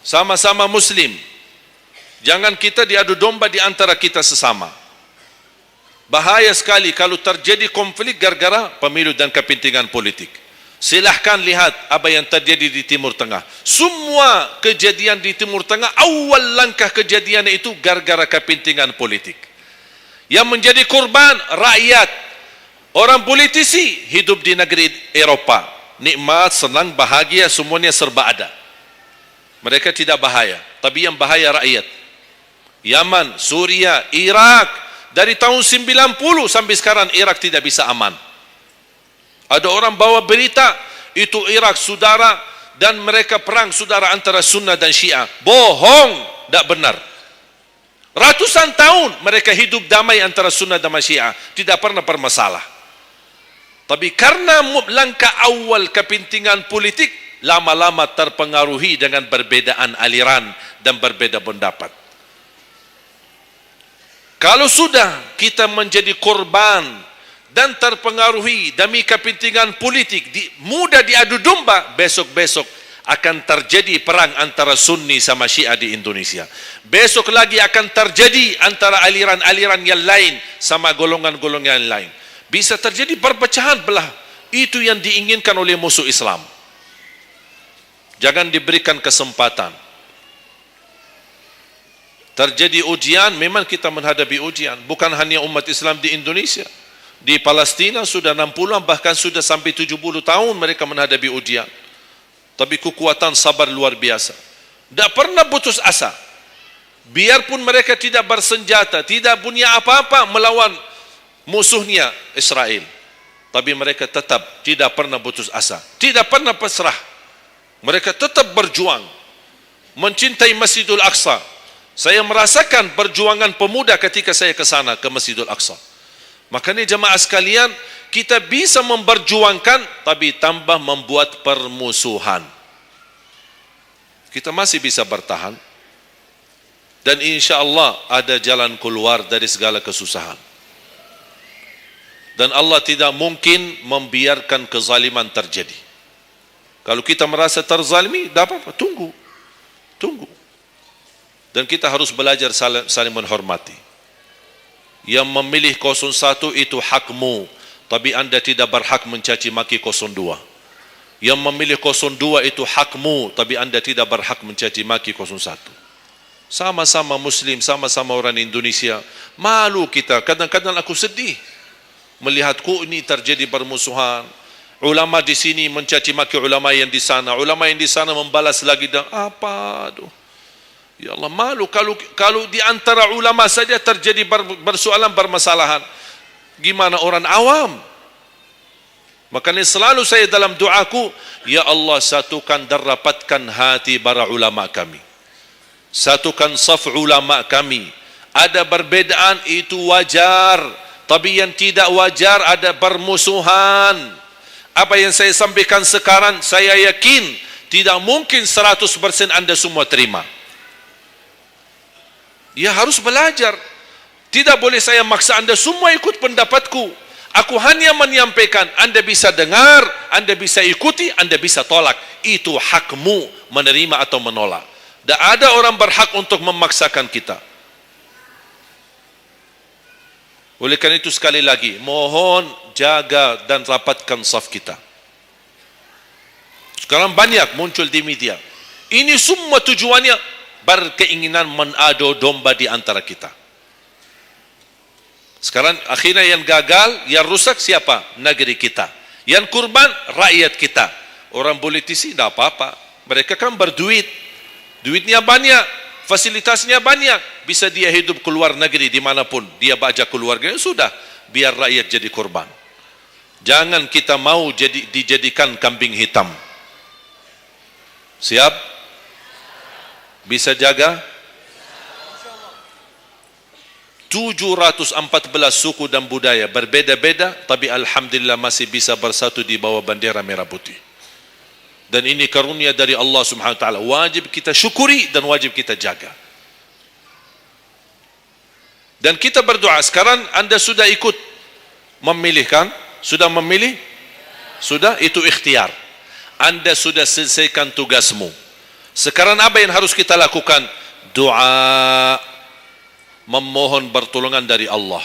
Sama-sama Muslim. Jangan kita diadu domba di antara kita sesama. Bahaya sekali kalau terjadi konflik gara-gara pemilu dan kepentingan politik. Silahkan lihat apa yang terjadi di Timur Tengah. Semua kejadian di Timur Tengah, awal langkah kejadian itu gara-gara kepentingan politik. Yang menjadi korban rakyat. Orang politisi hidup di negeri Eropa, nikmat, senang, bahagia, semuanya serba ada. Mereka tidak bahaya, tapi yang bahaya rakyat. Yaman, Suria, Irak, dari tahun 90 sampai sekarang Irak tidak bisa aman. Ada orang bawa berita itu Irak saudara dan mereka perang saudara antara Sunnah dan Syiah. Bohong, tidak benar. Ratusan tahun mereka hidup damai antara Sunnah dan Syiah, tidak pernah bermasalah. Tapi karena langkah awal kepentingan politik, lama-lama terpengaruhi dengan perbedaan aliran dan berbeda pendapat. Kalau sudah kita menjadi korban dan terpengaruhi demi kepentingan politik, mudah diadu domba, besok-besok akan terjadi perang antara Sunni sama Syiah di Indonesia. Besok lagi akan terjadi antara aliran-aliran yang lain sama golongan-golongan yang lain. Bisa terjadi perpecahan belah. Itu yang diinginkan oleh musuh Islam. Jangan diberikan kesempatan. Terjadi ujian, memang kita menghadapi ujian. Bukan hanya umat Islam di Indonesia. Di Palestina sudah 60, bahkan sudah sampai 70 tahun mereka menghadapi ujian. Tapi kekuatan sabar luar biasa. Tidak pernah putus asa. Biarpun mereka tidak bersenjata, tidak punya apa-apa melawan musuhnya Israel, tapi mereka tetap tidak pernah putus asa, tidak pernah pasrah. Mereka tetap berjuang, mencintai Masjidul Aqsa. Saya merasakan perjuangan pemuda ketika saya ke sana, ke Masjidul Aqsa. Makanya jemaah sekalian, kita bisa memperjuangkan, tapi tambah membuat permusuhan. Kita masih bisa bertahan. Dan insya Allah ada jalan keluar dari segala kesusahan. Dan Allah tidak mungkin membiarkan kezaliman terjadi. Kalau kita merasa terzalimi, tidak apa-apa, tunggu. Dan kita harus belajar saling menghormati. Yang memilih 01 itu hakmu, tapi anda tidak berhak mencaci maki 02. Yang memilih 02 itu hakmu, tapi anda tidak berhak mencaci maki 01. Sama-sama Muslim, sama-sama orang Indonesia. Malu kita, kadang-kadang aku sedih melihatku ini terjadi permusuhan. Ulama di sini mencaci maki ulama yang di sana, ulama yang di sana membalas lagi dan apa tu? Ya Allah, malu kalau di antara ulama saja terjadi persoalan permasalahan. Gimana orang awam? Makanya selalu saya dalam doaku, ya Allah satukan dan rapatkan hati para ulama kami. Satukan saf ulama kami. Ada perbedaan itu wajar, tapi yang tidak wajar ada permusuhan. Apa yang saya sampaikan sekarang, saya yakin tidak mungkin 100% anda semua terima. Ya harus belajar. Tidak boleh saya maksa anda semua ikut pendapatku. Aku hanya menyampaikan, anda bisa dengar, anda bisa ikuti, anda bisa tolak. Itu hakmu menerima atau menolak. Tak ada orang berhak untuk memaksakan kita. Oleh karena itu sekali lagi, mohon jaga dan rapatkan saf kita. Sekarang banyak muncul di media. Ini semua tujuannya berkeinginan menado domba di antara kita. Sekarang akhirnya yang gagal, yang rusak siapa? Negeri kita. Yang kurban, rakyat kita. Orang politisi tidak apa-apa. Mereka kan berduit. Duitnya banyak, fasilitasnya banyak, bisa dia hidup keluar negeri dimanapun, dia baca keluarganya, sudah, biar rakyat jadi korban. Jangan kita mau dijadikan kambing hitam. Siap? Bisa jaga? 714 suku dan budaya berbeda-beda, tapi alhamdulillah masih bisa bersatu di bawah bendera merah putih. Dan ini karunia dari Allah Subhanahu wa taala. Wajib kita syukuri dan wajib kita jaga. Dan kita berdoa. Sekarang anda sudah ikut memilih kan? Sudah memilih? Sudah, itu ikhtiar. Anda sudah selesaikan tugasmu. Sekarang apa yang harus kita lakukan? Doa, memohon pertolongan dari Allah.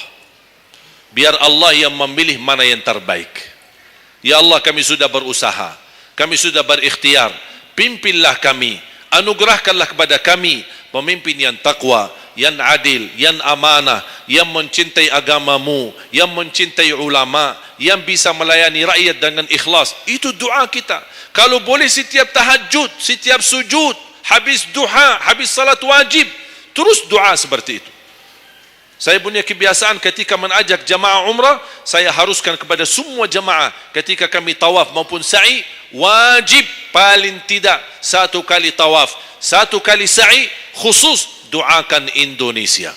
Biar Allah yang memilih mana yang terbaik. Ya Allah, kami sudah berusaha. Kami sudah berikhtiar, pimpinlah kami, anugerahkanlah kepada kami pemimpin yang takwa, yang adil, yang amanah, yang mencintai agamamu, yang mencintai ulama, yang bisa melayani rakyat dengan ikhlas. Itu doa kita. Kalau boleh setiap tahajud, setiap sujud, habis duha, habis salat wajib, terus doa seperti itu. Saya punya kebiasaan ketika mengajak jamaah umrah, saya haruskan kepada semua jamaah ketika kami tawaf maupun sa'i, wajib paling tidak 1 kali tawaf, 1 kali sa'i, khusus doakan Indonesia.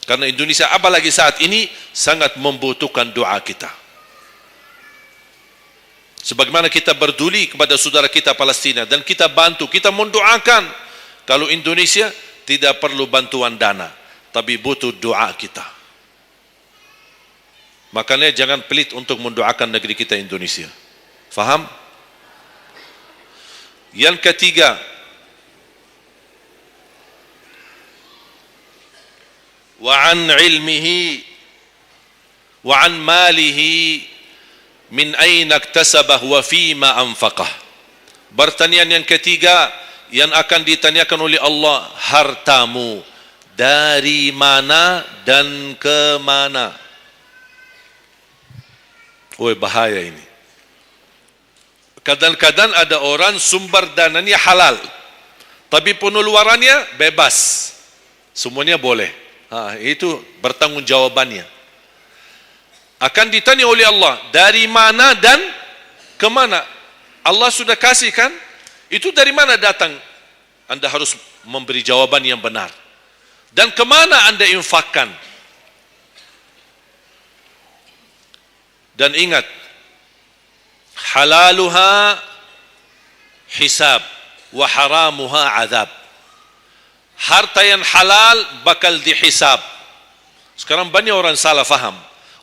Karena Indonesia apalagi saat ini sangat membutuhkan doa kita. Sebagaimana kita berduli kepada saudara kita Palestina dan kita bantu, kita mendoakan. Kalau Indonesia tidak perlu bantuan dana, tapi butuh doa kita. Makanya jangan pelit untuk mendoakan negeri kita Indonesia. Faham? Yang ketiga, wa an ilmihi wa an malihi min aina iktasabah wa fima anfaqah. Pertanyaan yang ketiga yang akan ditanyakan oleh Allah, hartamu dari mana dan ke mana? Woi, bahaya ini. Kadang-kadang ada orang sumber dananya halal, Tapi pengeluarannya bebas. Semuanya boleh. Itu bertanggungjawabannya. Akan ditanya oleh Allah, dari mana dan kemana? Allah sudah kasihkan, itu dari mana datang? Anda harus memberi jawaban yang benar. Dan kemana Anda infakkan? Dan ingat, halaluha hisab wa haramuha azab. Harta yang halal bakal dihisab. Sekarang banyak orang salah faham.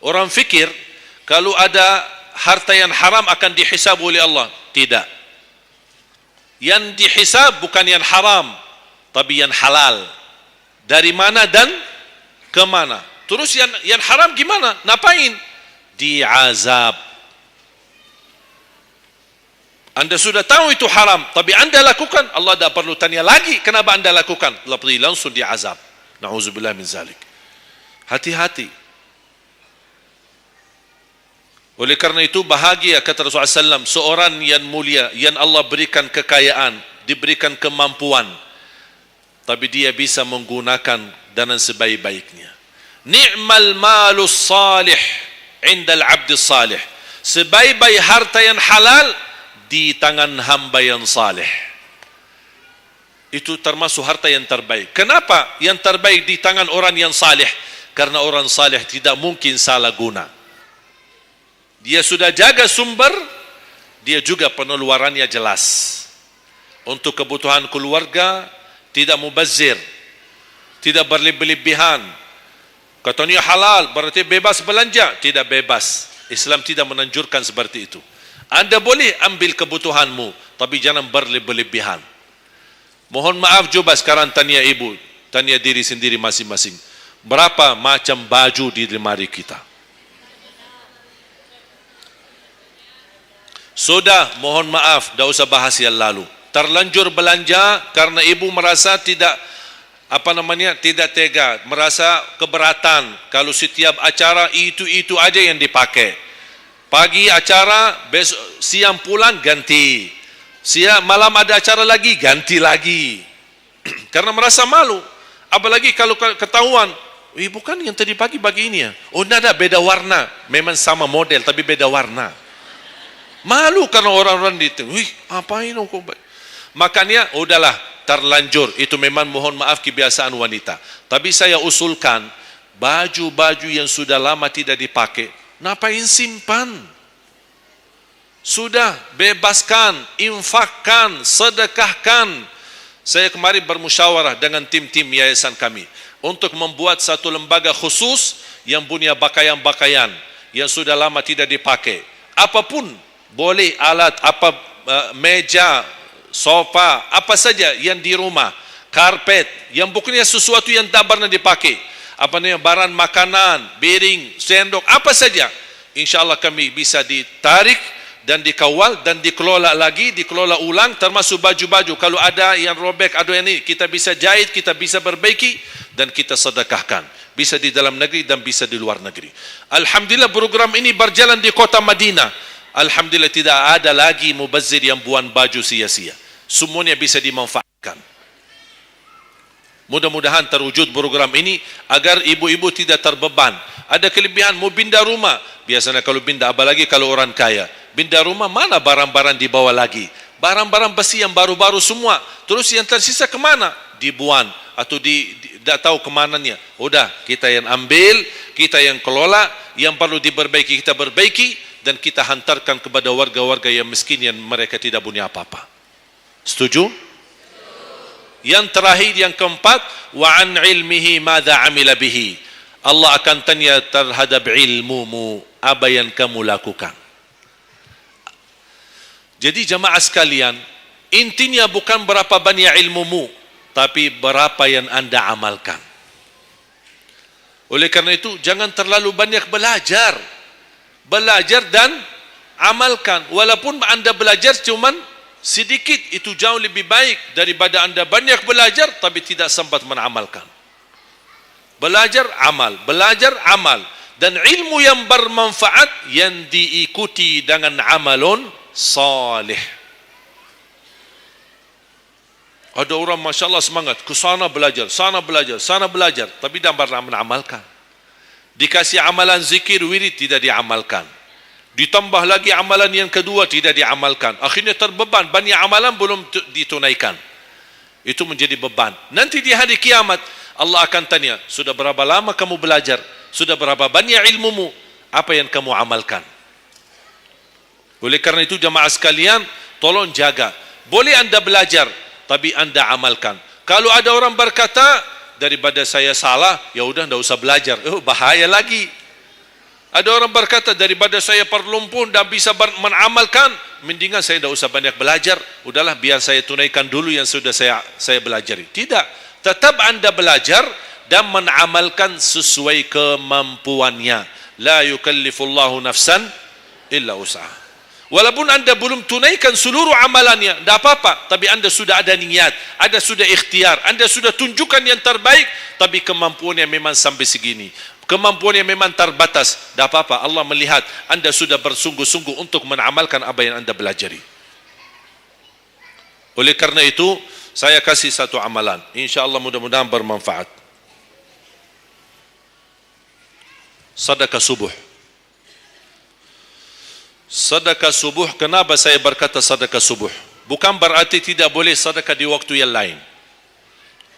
Orang fikir kalau ada harta yang haram akan dihisab oleh Allah. Tidak. Yang dihisab bukan yang haram, tapi yang halal. Dari mana dan kemana? Terus yang haram gimana? Ngapain? Diazab. Anda sudah tahu itu haram, tapi Anda lakukan, Allah tak perlu tanya lagi kenapa Anda lakukan. Allah pergi langsung diazab. Na'udzubillah min zalik. Hati-hati. Oleh karena itu bahagia kata Rasulullah SAW, seorang yang mulia, yang Allah berikan kekayaan, diberikan kemampuan, tapi dia bisa menggunakan dengan sebaik-baiknya. Ni'mal malus salih indal abdi salih. Sebaik-baik harta yang halal di tangan hamba yang saleh. Itu termasuk harta yang terbaik. Kenapa yang terbaik di tangan orang yang saleh? Karena orang saleh tidak mungkin salah guna. Dia sudah jaga sumber, dia juga pengeluarannya jelas. Untuk kebutuhan keluarga, tidak mubazir, tidak berlebih-lebihan. Katanya halal, berarti bebas belanja. Tidak bebas. Islam tidak menanjurkan seperti itu. Anda boleh ambil kebutuhanmu, tapi jangan berlebih-lebihan. Mohon maaf, coba sekarang tanya ibu, tanya diri sendiri masing-masing. Berapa macam baju di lemari kita? Sudah, mohon maaf, tak usah bahas yang lalu. Terlanjur belanja karena ibu merasa tidak tidak tega, merasa keberatan kalau setiap acara itu aja yang dipakai. Pagi acara, besok siang pulang ganti. Siang malam ada acara lagi, ganti lagi. Karena merasa malu. Apalagi kalau ketahuan, bukan yang tadi pagi ini ya. Oh, ada beda warna. Memang sama model tapi beda warna. Malu karena orang-orang itu. Apain aku? Makanya udahlah, terlanjur. Itu memang mohon maaf kebiasaan wanita. Tapi saya usulkan baju-baju yang sudah lama tidak dipakai, ngapain simpan? Sudah, bebaskan, infakkan, sedekahkan. Saya kemarin bermusyawarah dengan tim-tim yayasan kami untuk membuat satu lembaga khusus yang punya pakaian-pakaian yang sudah lama tidak dipakai. Apapun, boleh alat, meja, sofa, apa saja yang di rumah, karpet, yang bukannya sesuatu yang tak pernah dipakai. Barang makanan, piring, sendok, apa saja. InsyaAllah kami bisa ditarik dan dikawal dan dikelola lagi, dikelola ulang, termasuk baju-baju. Kalau ada yang robek, ada yang ini, kita bisa jahit, kita bisa perbaiki dan kita sedekahkan. Bisa di dalam negeri dan bisa di luar negeri. Alhamdulillah program ini berjalan di kota Madinah. Alhamdulillah tidak ada lagi mubazir yang buang baju sia-sia. Semuanya bisa dimanfaatkan. Mudah-mudahan terwujud program ini agar ibu-ibu tidak terbeban. Ada kelebihan mau pindah rumah. Biasanya kalau pindah, apalagi kalau orang kaya, pindah rumah mana barang-barang dibawa lagi? Barang-barang besi yang baru-baru semua. Terus yang tersisa kemana? Dibuang atau tidak tahu kemananya. Udah, kita yang ambil, kita yang kelola, yang perlu diperbaiki kita perbaiki dan kita hantarkan kepada warga-warga yang miskin yang mereka tidak punya apa-apa. Setuju? Yang terakhir, yang keempat, wa an ilmihi madza amila bihi. Allah akan tanya terhadap ilmumu, apa yang kamu lakukan. Jadi jamaah sekalian, intinya bukan berapa banyak ilmumu, tapi berapa yang Anda amalkan. Oleh karena itu, jangan terlalu banyak belajar. Belajar dan amalkan. Walaupun Anda belajar cuman sedikit, itu jauh lebih baik daripada Anda banyak belajar tapi tidak sempat mengamalkan. Belajar, amal. Belajar, amal. Dan ilmu yang bermanfaat yang diikuti dengan amalun salih. Ada orang Masya Allah semangat, ke sana belajar, sana belajar, sana belajar, tapi tidak pernah menamalkan. Dikasih amalan zikir, wirid, tidak diamalkan. Ditambah lagi amalan yang kedua, tidak diamalkan. Akhirnya terbeban, banyak amalan belum ditunaikan. Itu menjadi beban. Nanti di hari kiamat, Allah akan tanya, sudah berapa lama kamu belajar? Sudah berapa banyak ilmumu? Apa yang kamu amalkan? Oleh karena itu jamaah sekalian, tolong jaga. Boleh anda belajar, tapi anda amalkan. Kalau ada orang berkata, daripada saya salah, ya udah tidak usah belajar. Bahaya lagi. Ada orang berkata, daripada saya perlumpun dan bisa menamalkan, mendingan saya tidak usah banyak belajar. Udahlah, biar saya tunaikan dulu yang sudah saya belajari. Tidak. Tetap anda belajar dan menamalkan sesuai kemampuannya. La yukallifullahu nafsan illa usaha. Walaupun anda belum tunaikan seluruh amalannya, tidak apa-apa. Tapi anda sudah ada niat, anda sudah ikhtiar, anda sudah tunjukkan yang terbaik, tapi kemampuannya memang sampai segini. Kemampuannya memang terbatas, tidak apa-apa. Allah melihat anda sudah bersungguh-sungguh untuk menamalkan apa yang anda belajari. Oleh karena itu, saya kasih satu amalan. InsyaAllah mudah-mudahan bermanfaat. Sedekah subuh. Sedekah subuh, kenapa saya berkata sedekah subuh? Bukan berarti tidak boleh sedekah di waktu yang lain.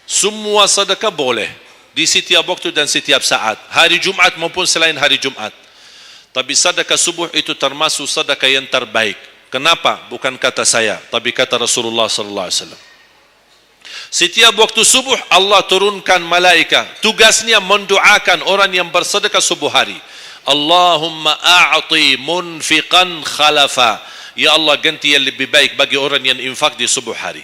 Semua sedekah boleh di setiap waktu dan setiap saat, hari Jumat maupun selain hari Jumat. Tapi sedekah subuh itu termasuk sedekah yang terbaik. Kenapa? Bukan kata saya, tapi kata Rasulullah sallallahu alaihi wasallam. Setiap waktu subuh Allah turunkan malaikat, tugasnya mendoakan orang yang bersedekah subuh hari. Allahumma a'ti munfiqan khalafa. Ya Allah, ganti yang lebih baik bagi orang yang infak di subuh hari.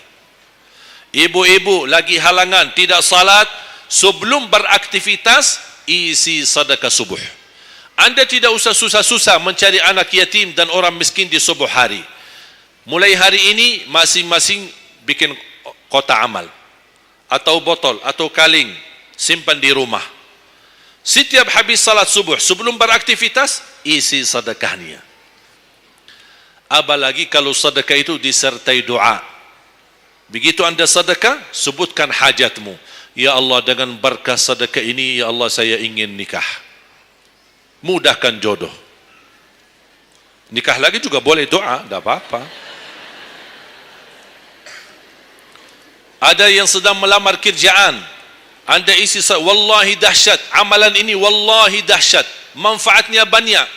Ibu-ibu lagi halangan tidak salat, sebelum beraktivitas isi sedekah subuh. Anda tidak usah susah-susah mencari anak yatim dan orang miskin di subuh hari. Mulai hari ini masing-masing bikin kotak amal atau botol atau kaleng, simpan di rumah. Setiap habis salat subuh sebelum beraktivitas isi sedekahnya. Apalagi kalau sedekah itu disertai doa. Begitu anda sedekah, sebutkan hajatmu. Ya Allah, dengan berkah sedekah ini, ya Allah, saya ingin nikah. Mudahkan jodoh. Nikah lagi juga boleh doa, tidak apa-apa. Ada yang sedang melamar kerjaan, anda isi, wallahi dahsyat, amalan ini wallahi dahsyat, manfaatnya banyak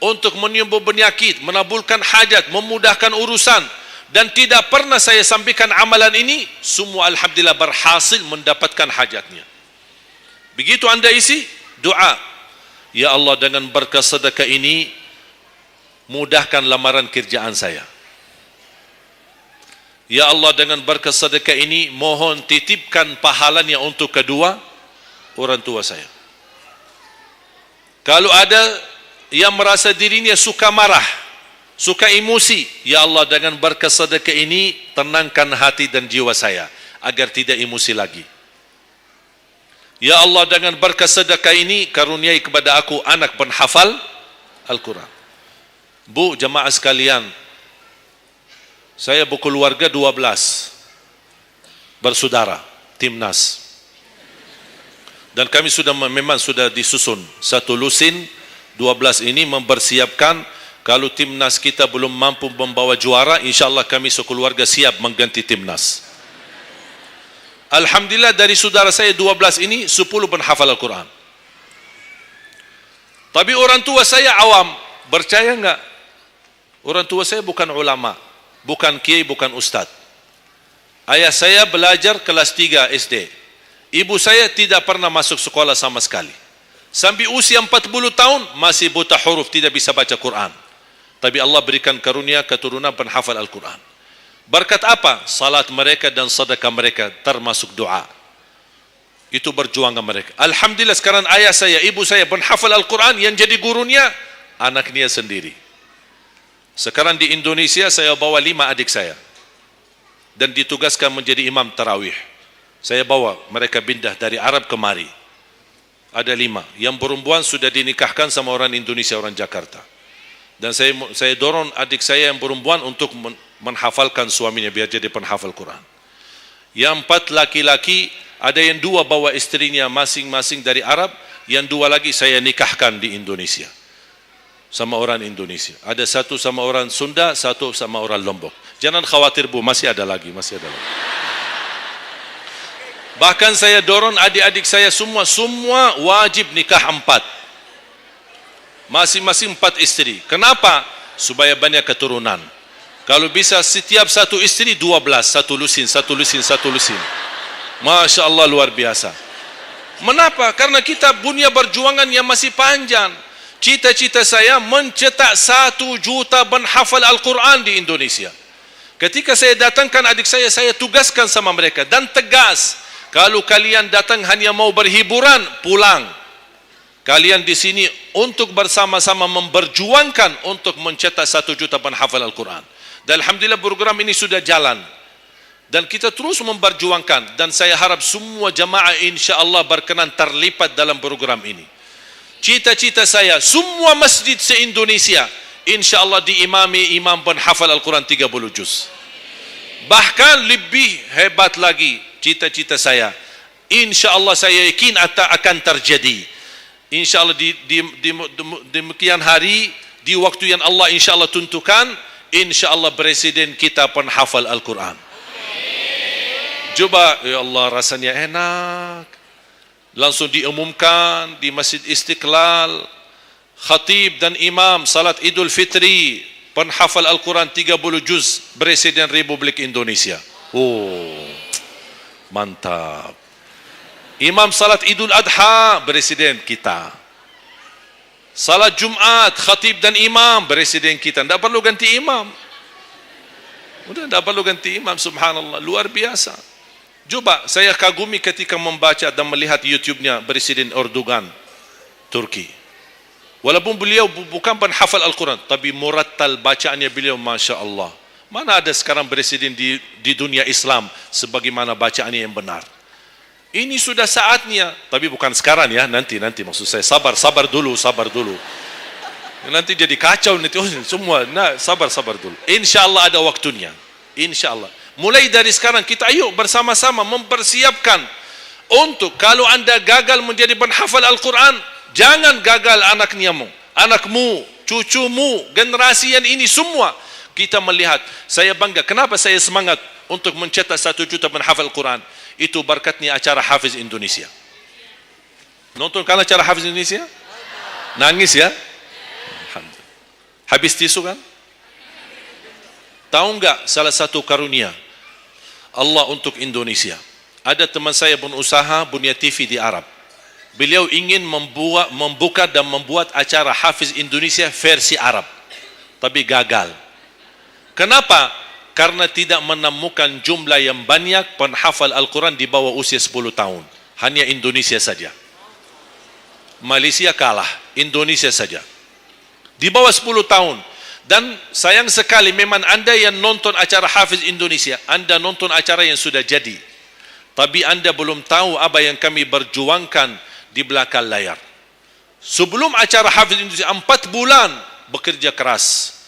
untuk menyembuh penyakit, menabulkan hajat, memudahkan urusan. Dan tidak pernah saya sampaikan amalan ini, semua alhamdulillah berhasil mendapatkan hajatnya. Begitu anda isi, doa, ya Allah, dengan berkah sedekah ini mudahkan lamaran kerjaan saya. Ya Allah, dengan berkah sedekah ini mohon titipkan pahalanya untuk kedua orang tua saya. Kalau ada yang merasa dirinya suka marah, suka emosi, ya Allah, dengan berkah sedekah ini tenangkan hati dan jiwa saya agar tidak emosi lagi. Ya Allah, dengan berkah sedekah ini karuniai kepada aku anak penghafal Al-Quran. Bu, jemaah sekalian, saya berkeluarga 12 bersaudara, timnas. Dan kami memang sudah disusun satu lusin. 12 ini mempersiapkan kalau timnas kita belum mampu membawa juara, insyaAllah kami sekeluarga siap mengganti timnas. Alhamdulillah, dari saudara saya 12 ini 10 penghafal Al-Quran. Tapi orang tua saya awam. Percaya enggak? Orang tua saya bukan ulama, bukan kiai, bukan ustaz. Ayah saya belajar kelas 3 SD. Ibu saya tidak pernah masuk sekolah sama sekali. Sampai usia 40 tahun masih buta huruf, tidak bisa baca Quran. Tapi Allah berikan karunia keturunan penghafal Al-Quran. Berkat apa? Salat mereka dan sedekah mereka, termasuk doa. Itu perjuangan mereka. Alhamdulillah, sekarang ayah saya, ibu saya penghafal Al-Quran, yang jadi gurunya anaknya sendiri. Sekarang di Indonesia saya bawa 5 adik saya dan ditugaskan menjadi imam tarawih. Saya bawa mereka pindah dari Arab kemari. Ada 5. Yang perempuan sudah dinikahkan sama orang Indonesia, orang Jakarta. Dan saya dorong adik saya yang perempuan untuk menghafalkan suaminya biar jadi penghafal Quran. Yang 4 laki-laki, ada yang 2 bawa istrinya masing-masing dari Arab, yang 2 lagi saya nikahkan di Indonesia sama orang Indonesia. Ada 1 sama orang Sunda, 1 sama orang Lombok. Jangan khawatir Bu, masih ada lagi. Bahkan saya dorong adik-adik saya semua wajib nikah 4. Masing-masing 4 istri. Kenapa? Supaya banyak keturunan. Kalau bisa setiap 1 istri 12, 1 lusin. Masya Allah, luar biasa. Mengapa? Karena kita punya perjuangan yang masih panjang. Cita-cita saya mencetak 1 juta penghafal Al-Quran di Indonesia. Ketika saya datangkan adik saya tugaskan sama mereka dan tegas, kalau kalian datang hanya mau berhiburan, pulang. Kalian di sini untuk bersama-sama memperjuangkan untuk mencetak 1 juta penghafal Al-Quran. Dan alhamdulillah program ini sudah jalan. Dan kita terus memperjuangkan. Dan saya harap semua jamaah insya-Allah berkenan terlibat dalam program ini. Cita-cita saya, semua masjid se-Indonesia insya-Allah diimami imam penghafal Al-Quran 30 juz. Bahkan lebih hebat lagi cita-cita saya. Insya-Allah saya yakin akan terjadi. InsyaAllah di demikian hari, di waktu yang Allah insyaAllah tentukan, insyaAllah presiden kita penghafal Al-Quran. Coba, ya Allah, rasanya enak. Langsung diumumkan di Masjid Istiqlal, khatib dan imam salat Idul Fitri, penghafal Al-Quran 30 juz, Presiden Republik Indonesia. Oh, mantap. Imam salat Idul Adha, presiden kita. Salat Jumat, khatib dan imam, presiden kita. Tidak perlu ganti imam. Sudah tidak perlu ganti imam, subhanallah. Luar biasa. Coba, saya kagumi ketika membaca dan melihat YouTube-nya Presiden Erdogan, Turki. Walaupun beliau bukan penghafal Al-Quran, tapi murattal bacaannya beliau, Masya Allah. Mana ada sekarang presiden di dunia Islam sebagaimana bacaannya yang benar. Ini sudah saatnya, tapi bukan sekarang ya, nanti maksud saya sabar dulu. Nanti jadi kacau nanti semua. Nah, sabar dulu. Insyaallah ada waktunya. Insyaallah. Mulai dari sekarang kita ayo bersama-sama mempersiapkan untuk kalau Anda gagal menjadi penghafal Al-Quran, jangan gagal anakmu, cucumu, generasi yang ini semua. Kita melihat, saya bangga. Kenapa saya semangat untuk mencetak 1 juta penghafal Al-Quran? Itu berkatnya acara Hafiz Indonesia. Nonton kan acara Hafiz Indonesia? Nangis ya? Alhamdulillah. Habis tisu kan? Tahu enggak salah satu karunia Allah untuk Indonesia? Ada teman saya berusaha punya TV di Arab. Beliau ingin membuka dan membuat acara Hafiz Indonesia versi Arab. Tapi gagal. Kenapa? Karena tidak menemukan jumlah yang banyak penghafal Al-Quran di bawah usia 10 tahun. Hanya Indonesia saja. Malaysia kalah, Indonesia saja. Di bawah 10 tahun. Dan sayang sekali memang Anda yang nonton acara Hafiz Indonesia, Anda nonton acara yang sudah jadi. Tapi Anda belum tahu apa yang kami berjuangkan di belakang layar. Sebelum acara Hafiz Indonesia, 4 bulan bekerja keras.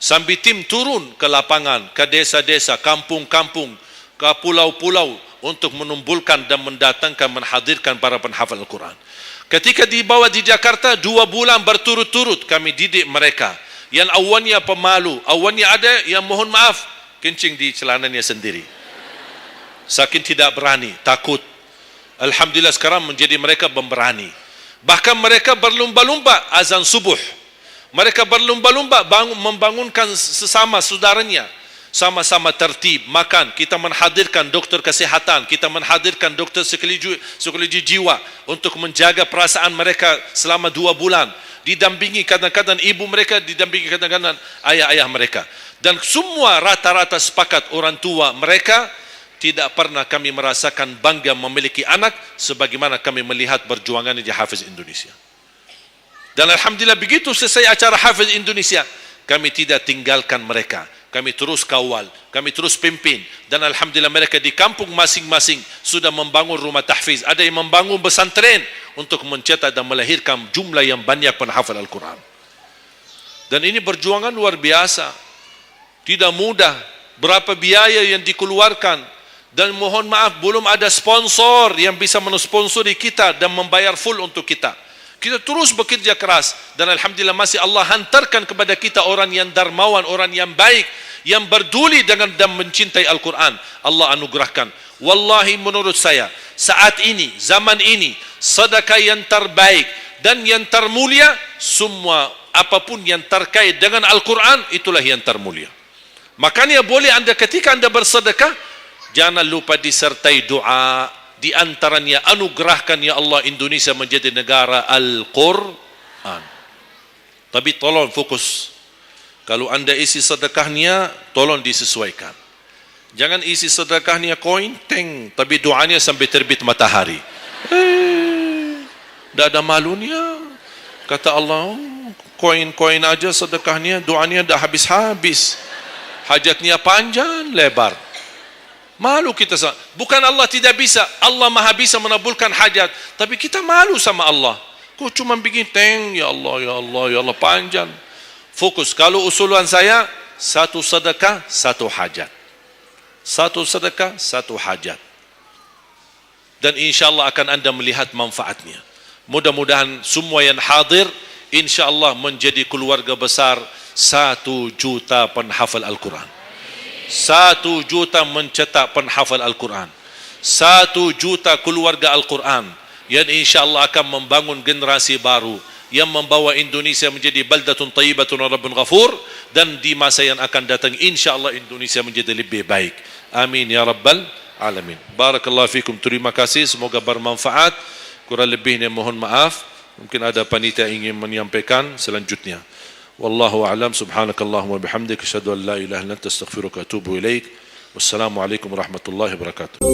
Sambil tim turun ke lapangan, ke desa-desa, kampung-kampung, ke pulau-pulau untuk menumbulkan dan mendatangkan, menghadirkan para penghafal Al-Quran. Ketika dibawa di Jakarta, 2 bulan berturut-turut kami didik mereka. Yang awalnya pemalu, awalnya ada yang mohon maaf, kencing di celananya sendiri. Saking tidak berani, takut. Alhamdulillah sekarang menjadi mereka pemberani. Bahkan mereka berlumba-lumba azan subuh. Mereka berlumba-lumba membangunkan sesama saudaranya. Sama-sama tertib, makan. Kita menghadirkan dokter kesehatan. Kita menghadirkan dokter psikologi jiwa untuk menjaga perasaan mereka selama 2 bulan. Didampingi kadang-kadang ibu mereka, didampingi kadang-kadang ayah-ayah mereka. Dan semua rata-rata sepakat orang tua mereka tidak pernah kami merasakan bangga memiliki anak sebagaimana kami melihat perjuangan di Hafiz Indonesia. Dan alhamdulillah begitu selesai acara Hafiz Indonesia, kami tidak tinggalkan mereka. Kami terus kawal, kami terus pimpin. Dan alhamdulillah mereka di kampung masing-masing sudah membangun rumah tahfiz. Ada yang membangun pesantren untuk mencetak dan melahirkan jumlah yang banyak penghafal Al-Quran. Dan ini perjuangan luar biasa. Tidak mudah. Berapa biaya yang dikeluarkan. Dan mohon maaf, belum ada sponsor yang bisa mensponsori kita dan membayar full untuk kita. Kita terus bekerja keras dan alhamdulillah masih Allah hantarkan kepada kita orang yang dermawan, orang yang baik, yang berduli dengan dan mencintai Al-Quran. Allah anugerahkan. Wallahi menurut saya, saat ini, zaman ini, sedekah yang terbaik dan yang termulia, semua apapun yang terkait dengan Al-Quran, itulah yang termulia. Makanya boleh anda ketika anda bersedekah, jangan lupa disertai doa. Di antaranya anugerahkan ya Allah Indonesia menjadi negara Al-Quran. Tapi tolong fokus. Kalau anda isi sedekahnya, tolong disesuaikan. Jangan isi sedekahnya koin, teng, tapi doanya sampai terbit matahari. Tidak ada malunya. Kata Allah, koin-koin aja sedekahnya, doanya dah habis-habis. Hajatnya panjang, lebar. Malu kita. Bukan Allah tidak bisa. Allah maha bisa menabulkan hajat. Tapi kita malu sama Allah. Kok cuma bikin teng, ya Allah, ya Allah, ya Allah, panjang. Fokus. Kalau usulan saya, satu sedekah, satu hajat. Satu sedekah, satu hajat. Dan insya Allah akan anda melihat manfaatnya. Mudah-mudahan semua yang hadir, insya Allah menjadi keluarga besar 1 juta penghafal Al-Quran. 1 juta mencetak penghafal Al-Quran. 1 juta keluarga Al-Quran yang insyaAllah akan membangun generasi baru yang membawa Indonesia menjadi baldatun tayyibatun wa rabbun ghafur, dan di masa yang akan datang insyaAllah Indonesia menjadi lebih baik. Amin ya rabbal alamin. Barakallahu fikum. Terima kasih, semoga bermanfaat. Kurang lebihnya mohon maaf. Mungkin ada panitia ingin menyampaikan selanjutnya. Wallahu a'lam. Subhanakallahumma bihamdik, asyhadu an la ilaha illa anta, astaghfiruka wa atubu ilaik. Wassalamu alaikum warahmatullahi wabarakatuh.